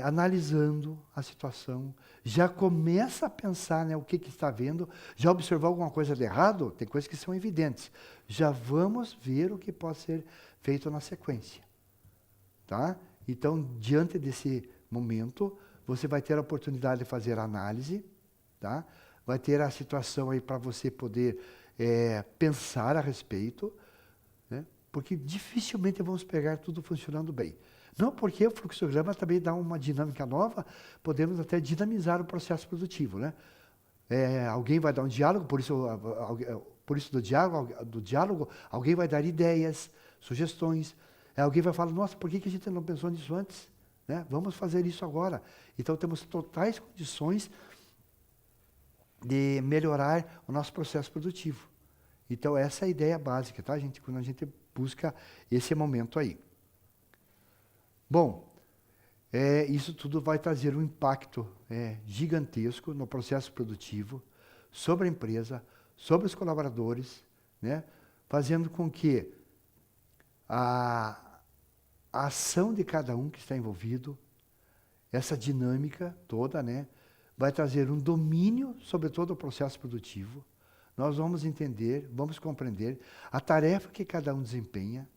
Analisando a situação, já começa a pensar, né, o que está vendo, já observou alguma coisa de errado? Tem coisas que são evidentes. Já vamos ver o que pode ser feito na sequência. Tá? Então, diante desse momento, você vai ter a oportunidade de fazer a análise, tá? Vai ter a situação aí para você poder pensar a respeito, né? Porque dificilmente vamos pegar tudo funcionando bem. Não porque o fluxograma também dá uma dinâmica nova, podemos até dinamizar o processo produtivo, né? Alguém vai dar um diálogo, por isso do diálogo, alguém vai dar ideias, sugestões, alguém vai falar, nossa, por que a gente não pensou nisso antes? Né? Vamos fazer isso agora. Então temos totais condições de melhorar o nosso processo produtivo. Então essa é a ideia básica, tá, gente? Quando a gente busca esse momento aí. Bom, isso tudo vai trazer um impacto gigantesco no processo produtivo, sobre a empresa, sobre os colaboradores, né? Fazendo com que a ação de cada um que está envolvido, essa dinâmica toda, né, vai trazer um domínio sobre todo o processo produtivo. Nós vamos entender, vamos compreender a tarefa que cada um desempenha,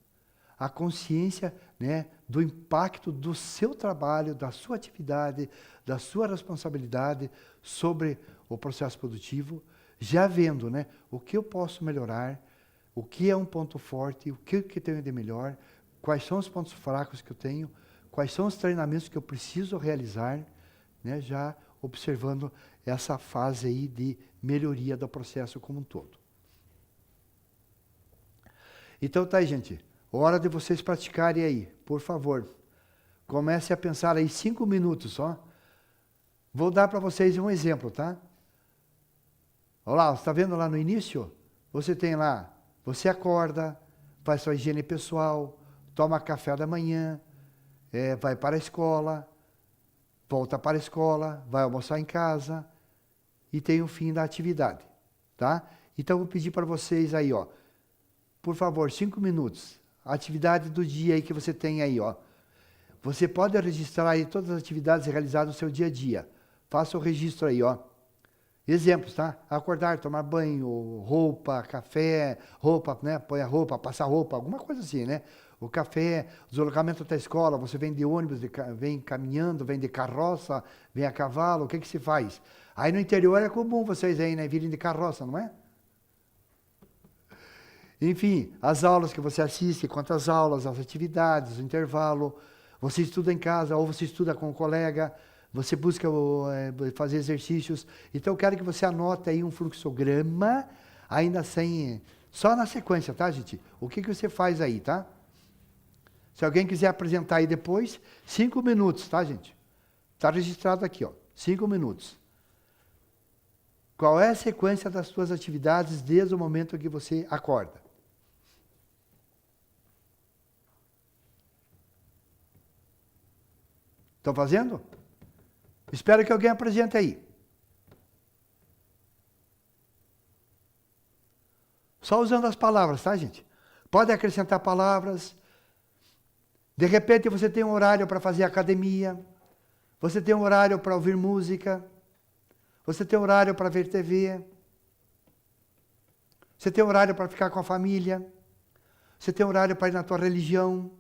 a consciência, né, do impacto do seu trabalho, da sua atividade, da sua responsabilidade sobre o processo produtivo, já vendo, né, o que eu posso melhorar, o que é um ponto forte, o que tenho de melhor, quais são os pontos fracos que eu tenho, quais são os treinamentos que eu preciso realizar, né, já observando essa fase aí de melhoria do processo como um todo. Então tá aí, gente. Hora de vocês praticarem aí, por favor. Comece a pensar aí 5 minutos só. Vou dar para vocês um exemplo, tá? Olha lá, você está vendo lá no início? Você tem lá, você acorda, faz sua higiene pessoal, toma café da manhã, vai para a escola, volta para a escola, vai almoçar em casa e tem o fim da atividade, tá? Então, eu vou pedir para vocês aí, ó, por favor, 5 minutos, a atividade do dia aí que você tem aí, ó. você pode registrar aí todas as atividades realizadas no seu dia a dia. Faça o registro aí, ó. Exemplos, tá? Acordar, tomar banho, roupa, café, roupa, né? Põe a roupa, passar roupa, alguma coisa assim, né? O café, deslocamento até a escola, você vem de ônibus, vem caminhando, vem de carroça, vem a cavalo, o que que se faz? Aí no interior é comum vocês aí, né? Virem de carroça, não é? Enfim, as aulas que você assiste, quantas aulas, as atividades, o intervalo, você estuda em casa ou você estuda com um colega, você busca fazer exercícios. Então eu quero que você anote aí um fluxograma, ainda sem, só na sequência, tá, gente? O que que você faz aí, tá? Se alguém quiser apresentar aí depois, 5 minutos, tá, gente? Está registrado aqui, ó, 5 minutos. Qual é a sequência das suas atividades desde o momento que você acorda? Estão fazendo? Espero que alguém apresente aí. Só usando as palavras, tá, gente? Pode acrescentar palavras. De repente você tem um horário para fazer academia. Você tem um horário para ouvir música. Você tem um horário para ver TV. Você tem um horário para ficar com a família. Você tem um horário para ir na tua religião.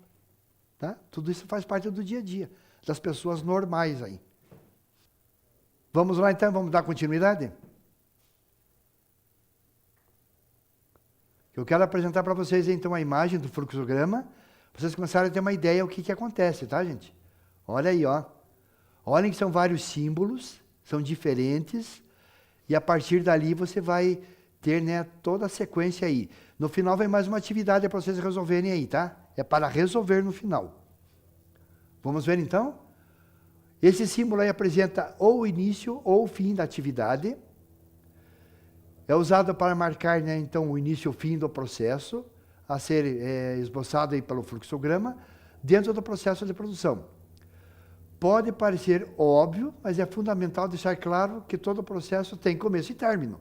Tá? Tudo isso faz parte do dia a dia das pessoas normais aí. Vamos lá então, vamos dar continuidade? Eu quero apresentar para vocês então a imagem do fluxograma, para vocês começarem a ter uma ideia do que acontece, tá, gente? Olha aí, ó. Olhem que são vários símbolos, são diferentes, e a partir dali você vai ter, né, toda a sequência aí. No final vem mais uma atividade para vocês resolverem aí, tá? É para resolver no final. Vamos ver então? Esse símbolo aí apresenta ou o início ou o fim da atividade. É usado para marcar, né, então, o início e o fim do processo, a ser esboçado aí pelo fluxograma, dentro do processo de produção. Pode parecer óbvio, mas é fundamental deixar claro que todo processo tem começo e término.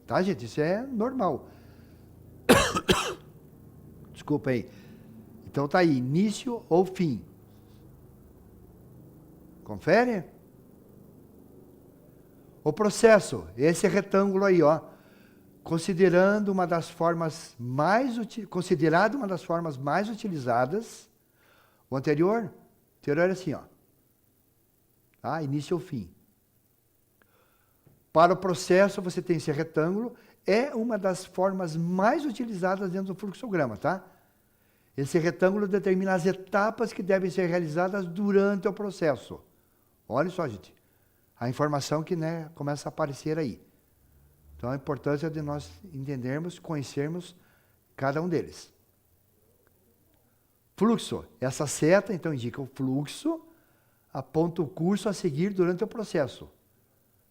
Tá, gente? Isso é normal. Desculpa aí. Então tá aí, início ou fim. Confere? O processo, esse retângulo aí, ó, considerado uma das formas mais utilizadas, o anterior era assim, ó, tá? Início ou fim. Para o processo, você tem esse retângulo, é uma das formas mais utilizadas dentro do fluxograma, tá? Esse retângulo determina as etapas que devem ser realizadas durante o processo. Olha só, gente, a informação que, né, começa a aparecer aí. Então, a importância de nós entendermos, conhecermos cada um deles. Fluxo. Essa seta, então, indica o fluxo, aponta o curso a seguir durante o processo.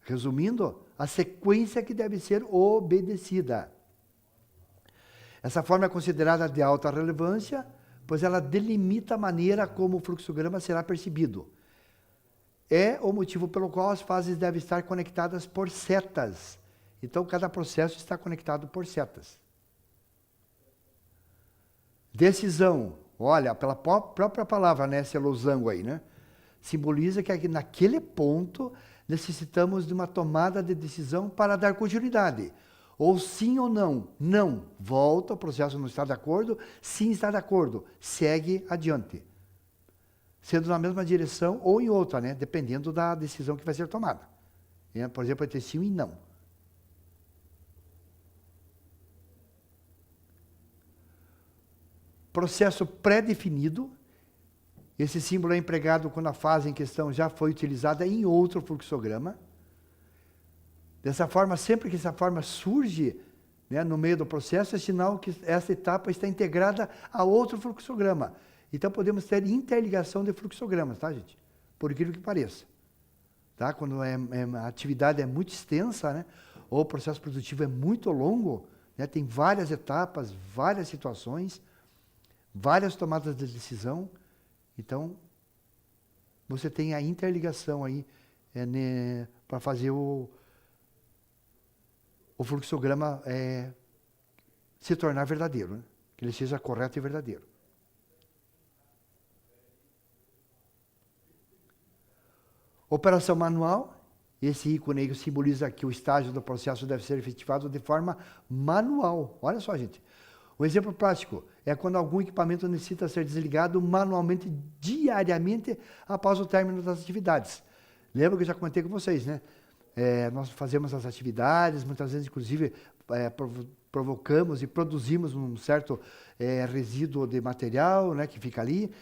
Resumindo, a sequência que deve ser obedecida. Essa forma é considerada de alta relevância, pois ela delimita a maneira como o fluxograma será percebido. É o motivo pelo qual as fases devem estar conectadas por setas. Então, cada processo está conectado por setas. Decisão. Olha, pela própria palavra, né, esse losango aí, né? Simboliza que naquele ponto necessitamos de uma tomada de decisão para dar continuidade. Ou sim ou não. Não. Volta, o processo não está de acordo. Sim, está de acordo. Segue adiante. Sendo na mesma direção ou em outra, né? Dependendo da decisão que vai ser tomada. Por exemplo, vai ter sim e não. Processo pré-definido. Esse símbolo é empregado quando a fase em questão já foi utilizada em outro fluxograma. Dessa forma, sempre que essa forma surge, né, no meio do processo, é sinal que essa etapa está integrada a outro fluxograma. Então, podemos ter interligação de fluxogramas, tá, gente? Por incrível que pareça. Tá? Quando a atividade é muito extensa, né, ou o processo produtivo é muito longo, né, tem várias etapas, várias situações, várias tomadas de decisão. Então, você tem a interligação aí para fazer o fluxograma se tornar verdadeiro, né? Que ele seja correto e verdadeiro. Operação manual, esse ícone aí simboliza que o estágio do processo deve ser efetivado de forma manual. Olha só, gente. Um exemplo prático é quando algum equipamento necessita ser desligado manualmente diariamente após o término das atividades. Lembra que eu já comentei com vocês, né? Nós fazemos as atividades, muitas vezes, inclusive, provocamos e produzimos um certo resíduo de material, né, que fica ali.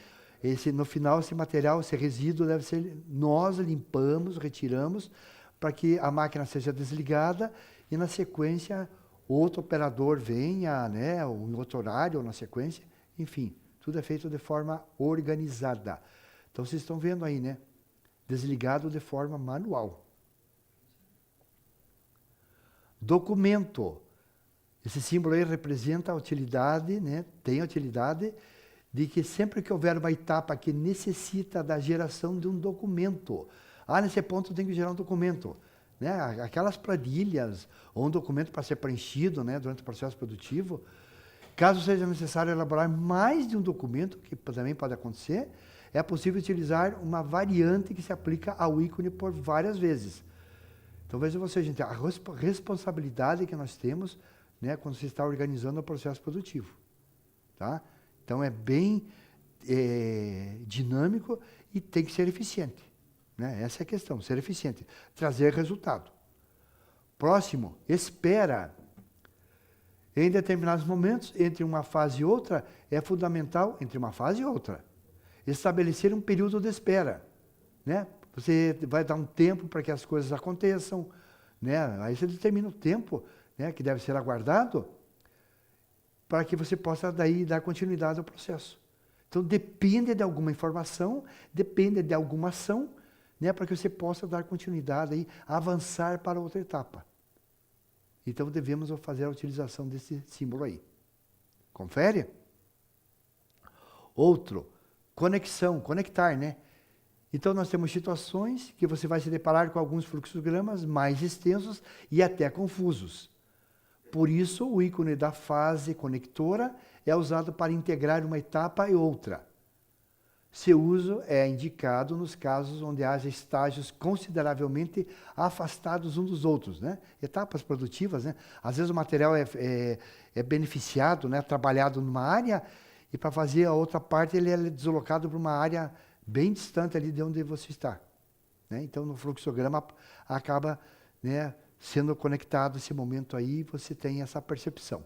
No final, esse material, esse resíduo deve ser, nós limpamos, retiramos, para que a máquina seja desligada e, na sequência, outro operador venha, né, ou em outro horário, ou na sequência, enfim, tudo é feito de forma organizada. Então, vocês estão vendo aí, né? Desligado de forma manual. Documento. Esse símbolo aí representa a utilidade, né? Tem a utilidade de que sempre que houver uma etapa que necessita da geração de um documento, nesse ponto tem que gerar um documento, né? Aquelas planilhas ou um documento para ser preenchido, né, durante o processo produtivo, caso seja necessário elaborar mais de um documento, que também pode acontecer, é possível utilizar uma variante que se aplica ao ícone por várias vezes. Então veja você, gente, a responsabilidade que nós temos, né, quando se está organizando o processo produtivo, tá? Então é bem dinâmico e tem que ser eficiente, né? Essa é a questão, ser eficiente, trazer resultado. Próximo, espera. Em determinados momentos, entre uma fase e outra, é fundamental, entre uma fase e outra, estabelecer um período de espera, né? Você vai dar um tempo para que as coisas aconteçam, né? Aí você determina o tempo, né, que deve ser aguardado para que você possa daí dar continuidade ao processo. Então depende de alguma informação, depende de alguma ação, né, para que você possa dar continuidade aí, avançar para outra etapa. Então devemos fazer a utilização desse símbolo aí. Confere? Outro, conexão, conectar, né? Então nós temos situações que você vai se deparar com alguns fluxogramas mais extensos e até confusos. Por isso, o ícone da fase conectora é usado para integrar uma etapa e outra. Seu uso é indicado nos casos onde haja estágios consideravelmente afastados uns dos outros, né? Etapas produtivas, né? Às vezes o material é beneficiado, né? Trabalhado numa área, e para fazer a outra parte ele é deslocado para uma área bem distante ali de onde você está, né? Então no fluxograma acaba, né, sendo conectado esse momento aí, você tem essa percepção.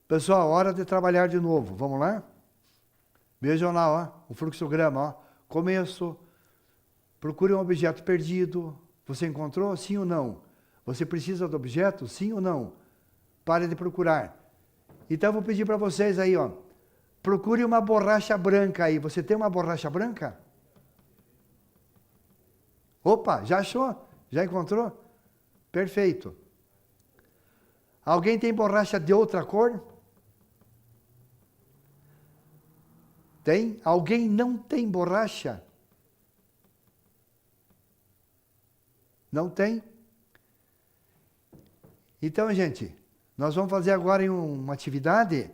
Pessoal, hora de trabalhar de novo. Vamos lá? Vejam lá, ó, o fluxograma, ó. Começo. Procure um objeto perdido. Você encontrou? Sim ou não? Você precisa do objeto? Sim ou não? Pare de procurar. Então, eu vou pedir para vocês aí, ó. Procure uma borracha branca aí. Você tem uma borracha branca? Opa, já achou? Já encontrou? Perfeito. Alguém tem borracha de outra cor? Tem? Alguém não tem borracha? Não tem? Então, gente, nós vamos fazer agora em uma atividade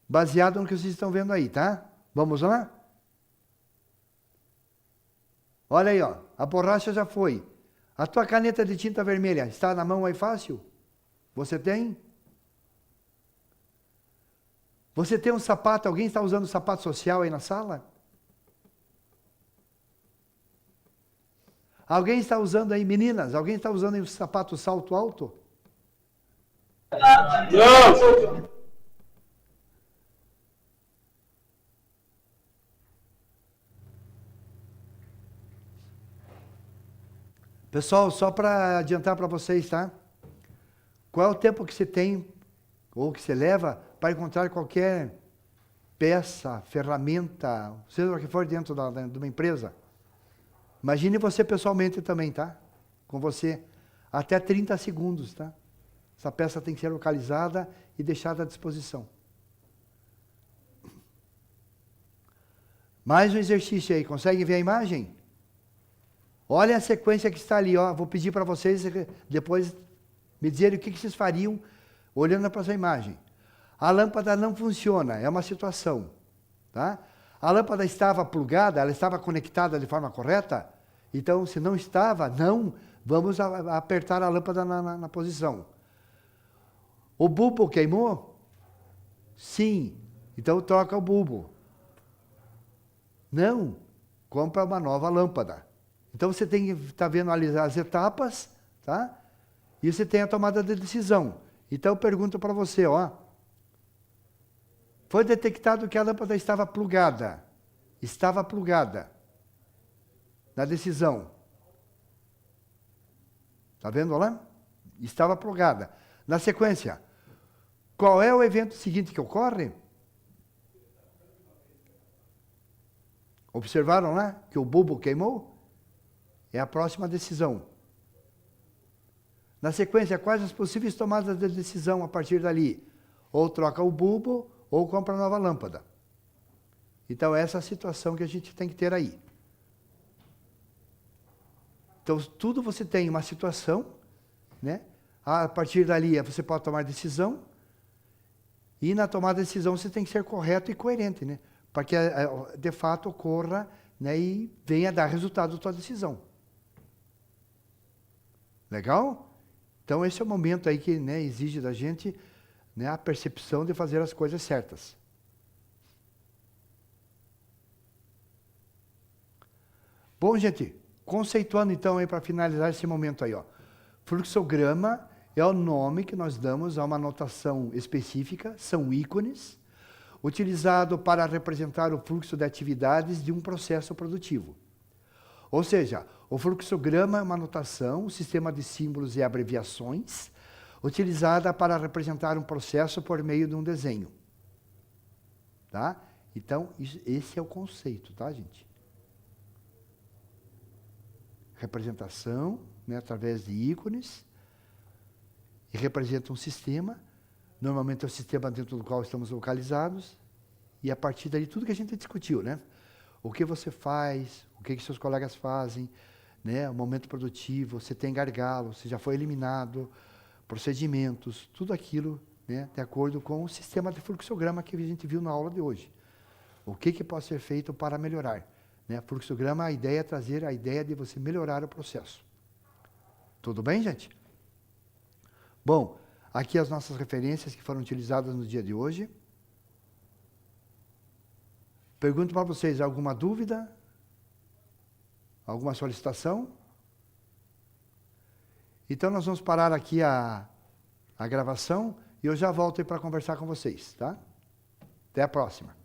baseada no que vocês estão vendo aí, tá? Vamos lá? Olha aí, ó, a borracha já foi. A tua caneta de tinta vermelha está na mão aí fácil? Você tem? Você tem um sapato? Alguém está usando sapato social aí na sala? Alguém está usando aí, meninas? Alguém está usando aí um sapato salto alto? Não! Pessoal, só para adiantar para vocês, tá? Qual é o tempo que você tem, ou que você leva, para encontrar qualquer peça, ferramenta, seja o que for dentro de uma empresa? Imagine você pessoalmente também, tá? Com você, até 30 segundos, tá? Essa peça tem que ser localizada e deixada à disposição. Mais um exercício aí, consegue ver a imagem? Olha a sequência que está ali, ó. Vou pedir para vocês depois me dizerem o que vocês fariam olhando para essa imagem. A lâmpada não funciona, é uma situação, tá? A lâmpada estava plugada, ela estava conectada de forma correta? Então, se não estava, não, vamos apertar a lâmpada na posição. O bulbo queimou? Sim. Então, troca o bulbo. Não, compra uma nova lâmpada. Então, você tem que estar vendo ali as etapas, tá? E você tem a tomada de decisão. Então, eu pergunto para você, ó. Foi detectado que a lâmpada estava plugada. Estava plugada. Na decisão. Está vendo lá? Estava plugada. Na sequência, qual é o evento seguinte que ocorre? Observaram lá que o bulbo queimou? É a próxima decisão. Na sequência, quais as possíveis tomadas de decisão a partir dali? Ou troca o bulbo, ou compra nova lâmpada. Então, essa é a situação que a gente tem que ter aí. Então, tudo você tem uma situação, né? A partir dali, você pode tomar decisão, e na tomada de decisão você tem que ser correto e coerente, né? Para que, de fato, ocorra, né, e venha dar resultado da tua decisão. Legal? Então, esse é o momento aí que, né, exige da gente, né, a percepção de fazer as coisas certas. Bom, gente, conceituando então aí para finalizar esse momento aí, ó. Fluxograma é o nome que nós damos a uma notação específica, são ícones, utilizado para representar o fluxo de atividades de um processo produtivo. Ou seja, o fluxograma é uma notação, um sistema de símbolos e abreviações, utilizada para representar um processo por meio de um desenho. Tá? Então, esse é o conceito, tá, gente? Representação, né, através de ícones, e representa um sistema, normalmente é o sistema dentro do qual estamos localizados, e a partir daí tudo que a gente discutiu, né? O que você faz, o que seus colegas fazem, né? O momento produtivo, você tem gargalo, você já foi eliminado, procedimentos, tudo aquilo, né, de acordo com o sistema de fluxograma que a gente viu na aula de hoje. O que pode ser feito para melhorar? Né? Fluxograma, a ideia é trazer a ideia de você melhorar o processo. Tudo bem, gente? Bom, aqui as nossas referências que foram utilizadas no dia de hoje. Pergunto para vocês, alguma dúvida? Alguma solicitação? Então, nós vamos parar aqui a gravação e eu já volto para conversar com vocês, tá? Até a próxima.